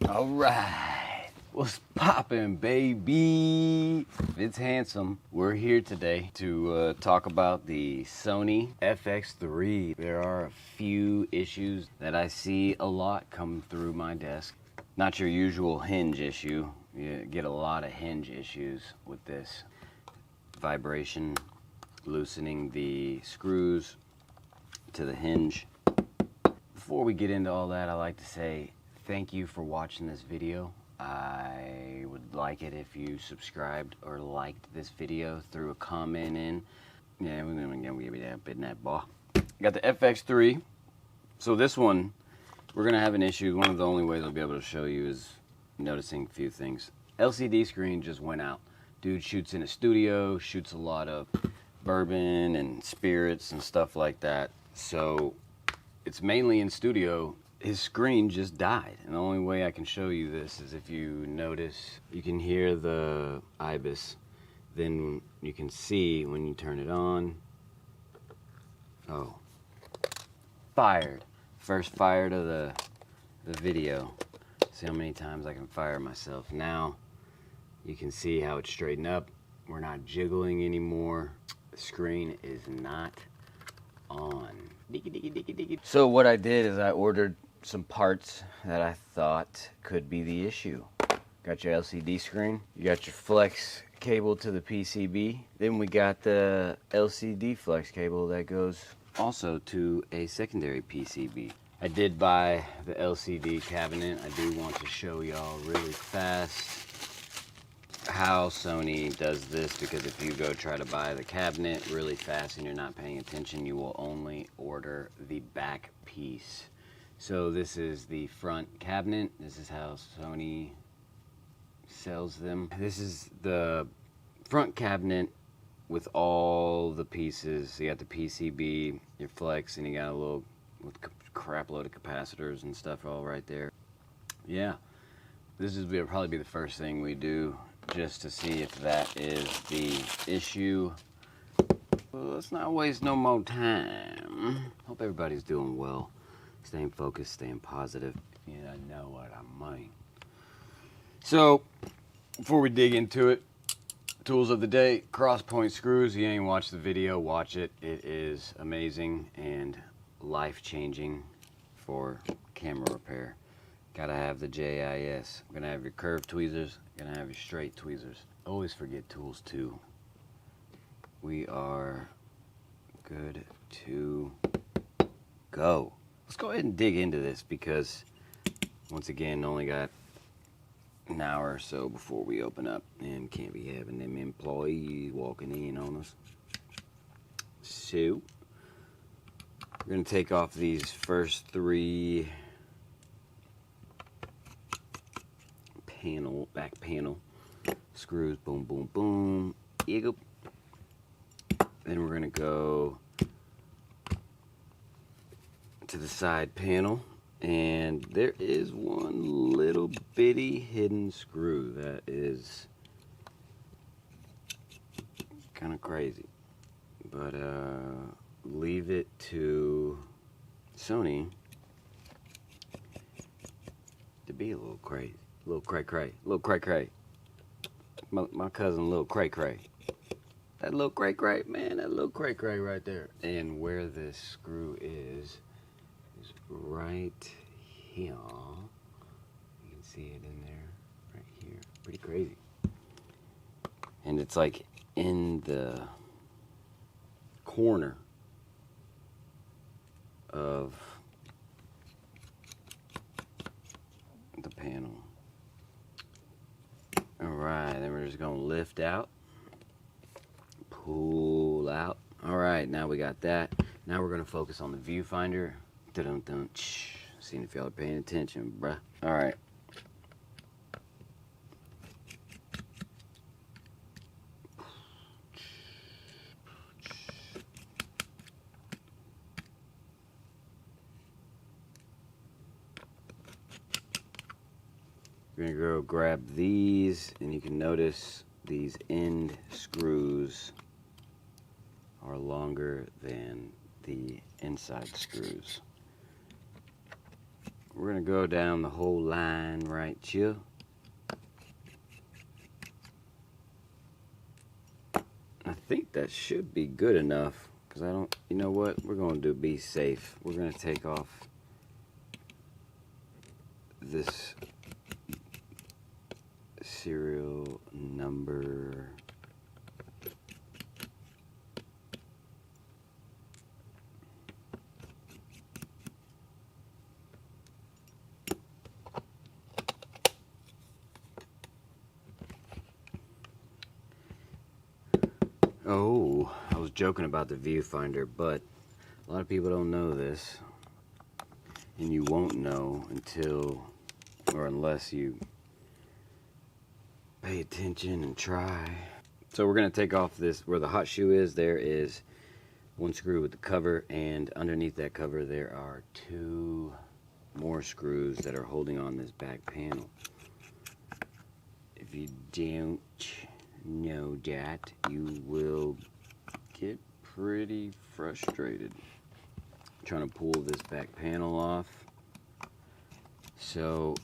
All right, what's poppin', baby? It's Hansom. We're here today to talk about the Sony FX3. There are a few issues that I see a lot come through my desk. Not your usual hinge issue. You get a lot of hinge issues with this. Vibration, loosening the screws to the hinge. Before we get into all that, I like to say thank you for watching this video. I would like it if you subscribed or liked this video, threw a comment in. Yeah, we're gonna give you that bit in that ball. Got the FX3. So this one, we're gonna have an issue. One of the only ways I'll be able to show you is noticing a few things. LCD screen just went out. Dude shoots in a studio, shoots a lot of bourbon and spirits and stuff like that. So it's mainly in studio. His screen just died, and the only way I can show you this is if you notice, you can hear the ibis, then you can see when you turn it on, oh, fired. First fired of the video. See how many times I can fire myself. Now you can see how it's straightened up. We're not jiggling anymore. The screen is not on. So what I did is I ordered some parts that I thought could be the issue. Got your LCD screen, you got your flex cable to the PCB, then we got the LCD flex cable that goes also to a secondary PCB. I did buy the LCD cabinet. I do want to show y'all really fast how Sony does this, because if you go try to buy the cabinet really fast and you're not paying attention, you will only order the back piece. So this is the front cabinet. This is how Sony sells them. This is the front cabinet with all the pieces. You got the PCB, your flex, and you got a little crap load of capacitors and stuff all right there. Yeah, this is probably be the first thing we do, just to see if that is the issue. Well, let's not waste no more time. Hope everybody's doing well. Staying focused, staying positive. You know what I mean. So, before we dig into it, tools of the day, cross point screws. You ain't watched the video, watch it. It is amazing and life-changing for camera repair. Gotta have the JIS. I'm gonna have your curved tweezers, gonna have your straight tweezers. Always forget tools too. We are good to go. Let's go ahead and dig into this, because once again, only got an hour or so before we open up, and can't be having them employees walking in on us. So we're gonna take off these first three back panel screws. Boom, boom, boom. Eagle. Then we're gonna go to the side panel, and there is one little bitty hidden screw that is kind of crazy, but leave it to Sony to be a little crazy, a little cray-cray, a little cray-cray. My cousin, little cray-cray. That little cray-cray, man, that little cray-cray right there. And where this screw is right here. You can see it in there, right here. Pretty crazy. And it's like in the corner of the panel. Alright, then we're just gonna lift out, pull out. Alright, now we got that. Now we're gonna focus on the viewfinder. Dun-dun-dun. Seeing if y'all are paying attention, bruh. Alright. We're gonna go grab these, and you can notice these end screws are longer than the inside screws. we're gonna go down the whole line right here. I think that should be good enough, because I don't, you know what, we're going to be safe. We're going to take off this serial number. Oh, I was joking about the viewfinder, but a lot of people don't know this, and you won't know until, or unless you pay attention and try. So we're going to take off this, where the hot shoe is, there is one screw with the cover, and underneath that cover there are 2 more screws that are holding on this back panel. If you don't know that, you will get pretty frustrated trying to pull this back panel off. So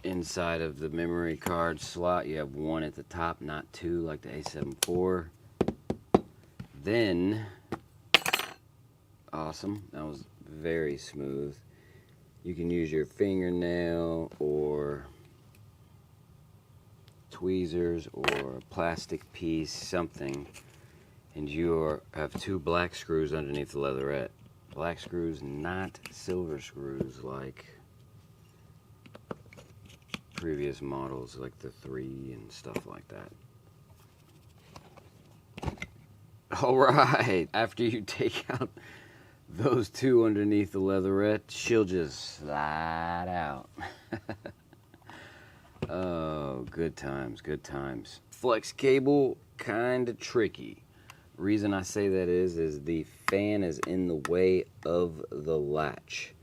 inside of the memory card slot you have 1 at the top, not 2 like the A7 IV. Then, awesome, that was very smooth. You can use your fingernail or tweezers or a plastic piece, something, and you have 2 black screws underneath the leatherette. Black screws, not silver screws like previous models, like the 3 and stuff like that. Alright, after you take out those 2 underneath the leatherette, she'll just slide out. Oh, good times, good times. Flex cable, kind of tricky. Reason I say that is the fan is in the way of the latch.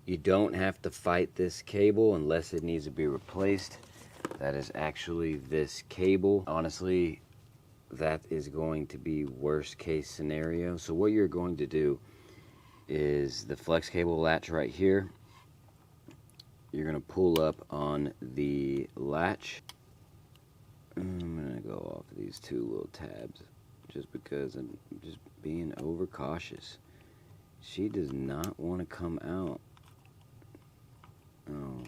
You don't have to fight this cable unless it needs to be replaced. That is actually this cable. Honestly, that is going to be worst case scenario. So what you're going to do is the flex cable latch right here. You're going to pull up on the latch. I'm going to go off these 2 little tabs just because I'm just being overcautious. She does not want to come out. Oh,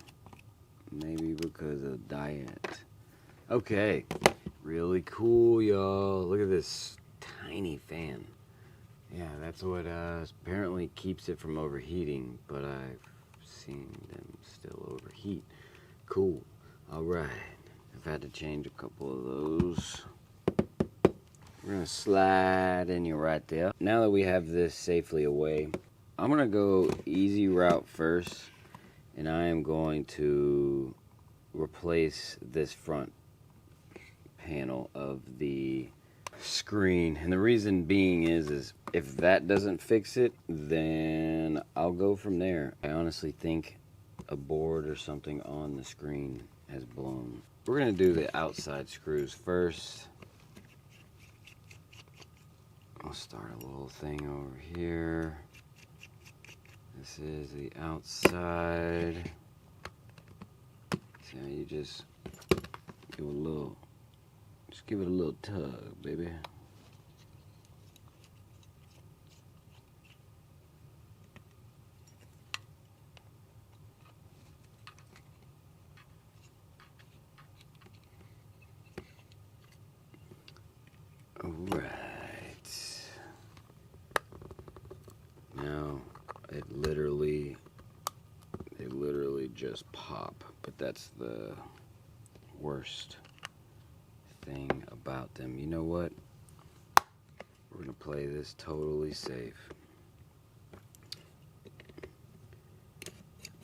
maybe because of diet. Okay, really cool, y'all. Look at this tiny fan. Yeah, that's what apparently keeps it from overheating, but I've seen them still overheat. Cool. Alright, I've had to change a couple of those. We're going to slide in you right there. Now that we have this safely away, I'm going to go easy route first, and I am going to replace this front panel of the screen. And the reason being is if that doesn't fix it, then I'll go from there. I honestly think a board or something on the screen has blown. We're going to do the outside screws first. I'll start a little thing over here. This is the outside. So you just give it a little tug, baby. All right. Now it literally just pop, but that's the worst thing about them. You know what? We're gonna play this totally safe.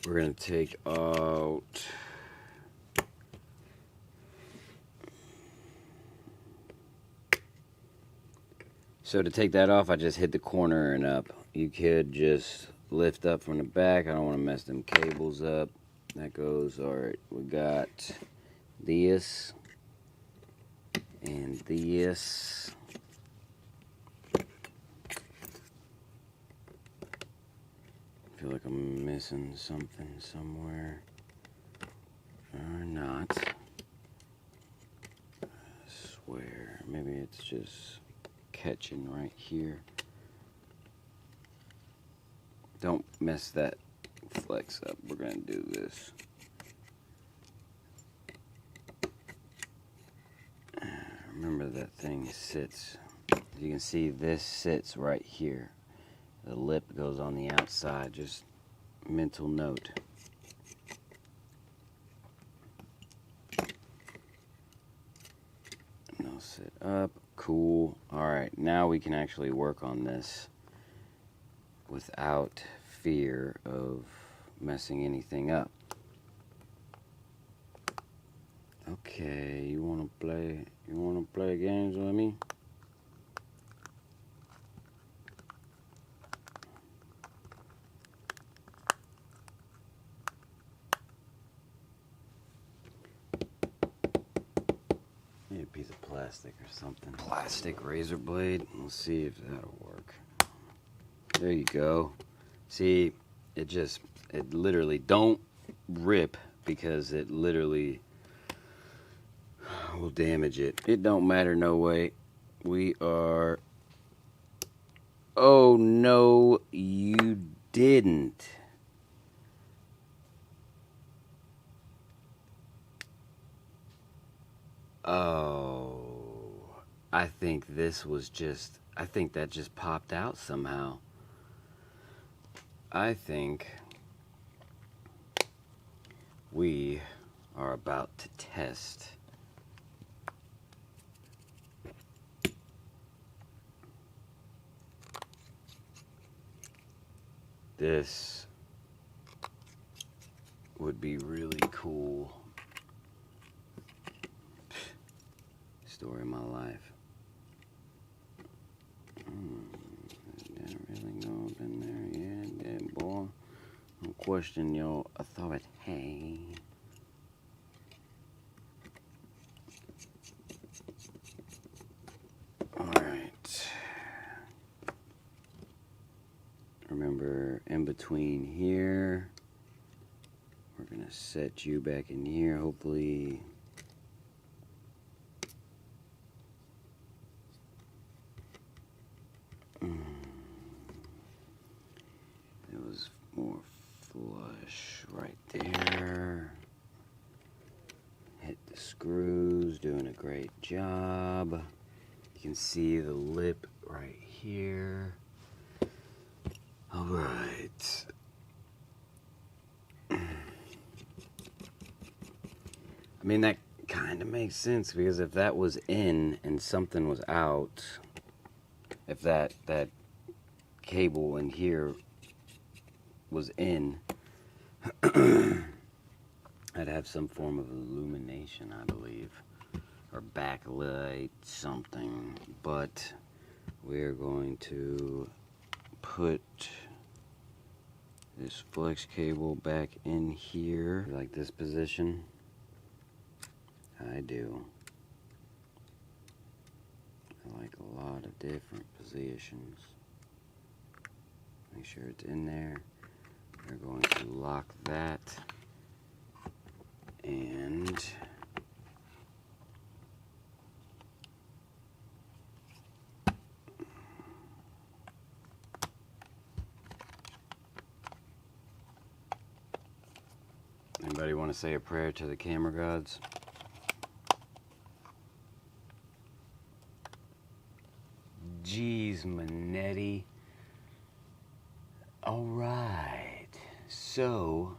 We're gonna take out so to take that off, I just hit the corner and up. You could just lift up from the back. I don't want to mess them cables up. That goes, all right, we got this and this. feel like I'm missing something somewhere. Or not. I swear. Maybe it's just catching right here. Don't mess that flex up. We're going to do this. Remember that thing sits. You can see this sits right here. The lip goes on the outside. Just mental note. And they'll sit up. Cool. Alright, now we can actually work on this without fear of messing anything up. Okay, you wanna play games with me? Need a piece of plastic or something. Plastic razor blade. Let's see if that'll work. There you go. See, it literally don't rip because it literally will damage it. It don't matter no way. We are... Oh, no, you didn't. Oh, I think this was just... I think that just popped out somehow. I think we are about to test this. Would be really cool. Story of my life. Did it really go up in there? Yeah, it did, boy. Don't question your authority. Hey. Alright. Remember, in between here, we're going to set you back in here, hopefully. It was more flush right there. Hit the screws, doing a great job. You can see the lip right here. All right. I mean, that kind of makes sense because if that was in and something was out, if that cable in here was in, I'd have some form of illumination, I believe, or backlight, something. But we're going to put this flex cable back in here. You like this position? I do. I like a lot of different positions. Make sure it's in there. We're going to lock that, and anybody want to say a prayer to the camera gods? Jeez, Manetti. All right, so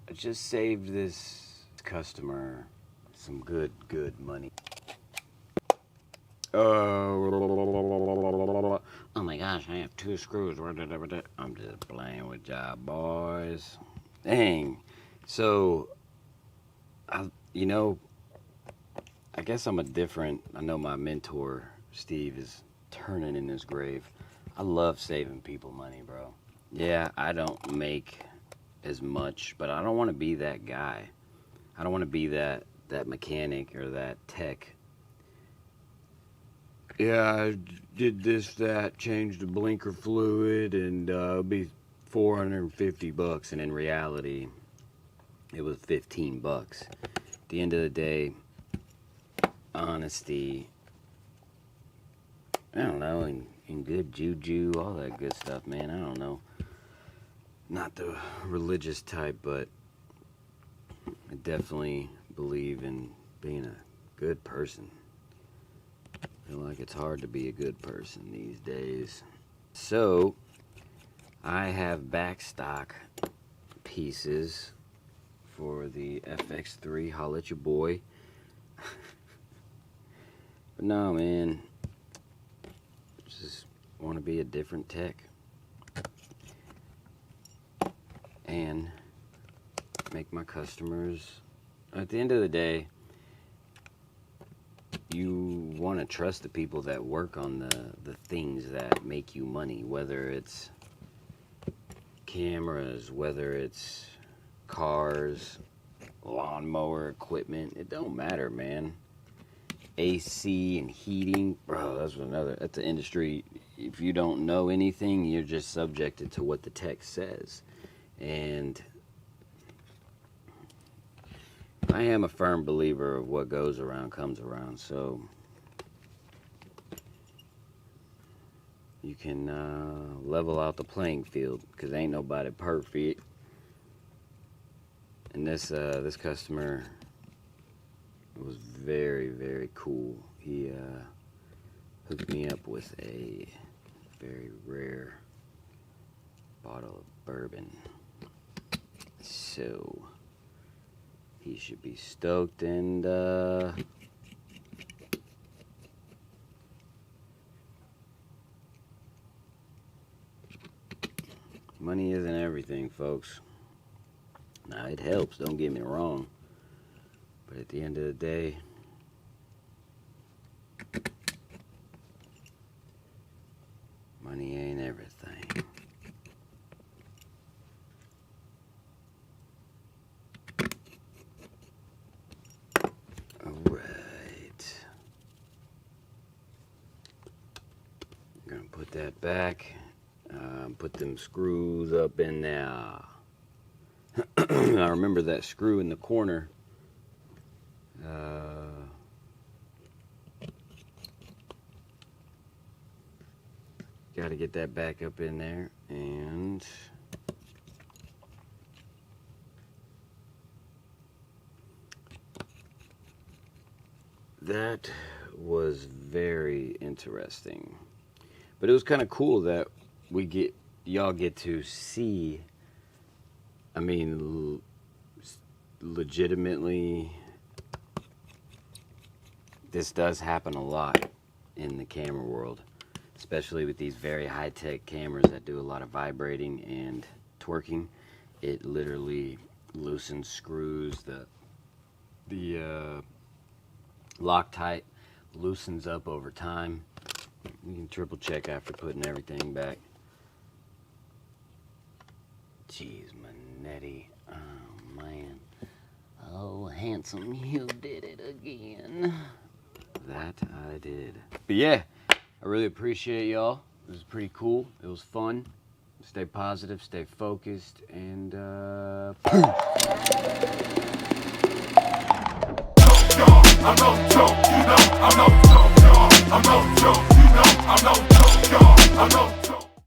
I just saved this customer some good money. Oh my gosh, I have 2 screws. I'm just playing with y'all, boys. Dang. So, I guess I'm I know my mentor, Steve, is turning in his grave. I love saving people money, bro. Yeah, I don't make as much, but I don't want to be that guy. I don't want to be that mechanic or that tech. Yeah, I did this, that, changed the blinker fluid, and it'll be $450, and in reality it was 15 bucks. At the end of the day, honesty, I don't know, in good juju, all that good stuff, man. I don't know, not the religious type, but I definitely believe in being a good person. I feel like it's hard to be a good person these days. So I have backstock pieces for the FX3. Holla at your boy. But no, man, just want to be a different tech and make my customers, at the end of the day, you want to trust the people that work on the things that make you money, whether it's cameras, whether it's cars, lawnmower equipment. It don't matter, man. AC and heating, bro, that's the industry. If you don't know anything, you're just subjected to what the text says. And I am a firm believer of what goes around comes around, so you can level out the playing field, because ain't nobody perfect. And this customer was very, very cool. He hooked me up with a very rare bottle of bourbon, so he should be stoked. And money isn't everything, folks. Now, it helps, don't get me wrong, but at the end of the day, money ain't everything. Alright. I'm gonna put that back. Put them screws up in there. I remember that screw in the corner. Got to get that back up in there, and that was very interesting. But it was kind of cool that y'all get to see. I mean, legitimately, this does happen a lot in the camera world, especially with these very high-tech cameras that do a lot of vibrating and twerking. It literally loosens screws. The Loctite loosens up over time. You can triple check after putting everything back. Jeez, Manetti. Oh, man. Oh, Hansom, you did it again. That I did. But yeah, I really appreciate y'all. It was pretty cool. It was fun. Stay positive, stay focused, and I'm no joke, you know, I'm no joke, y'all. I'm no joke, you know, I'm no joke, y'all. I'm no